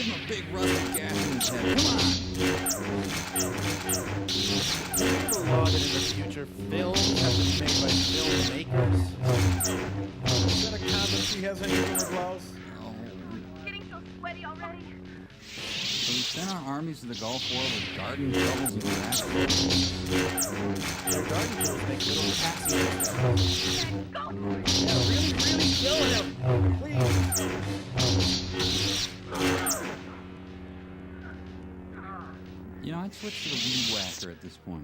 Give him a big rusty gash in his head. Come on. People log in the future. Films have been made by filmmakers. Is that a condom she has on her blouse? Oh. Getting so sweaty already. So we sent our armies to the Gulf War with garden shovels and rackets. Their garden tools make little cats. Go! Yeah, really killing him. Please. You know, I'd switch to the weed whacker at this point.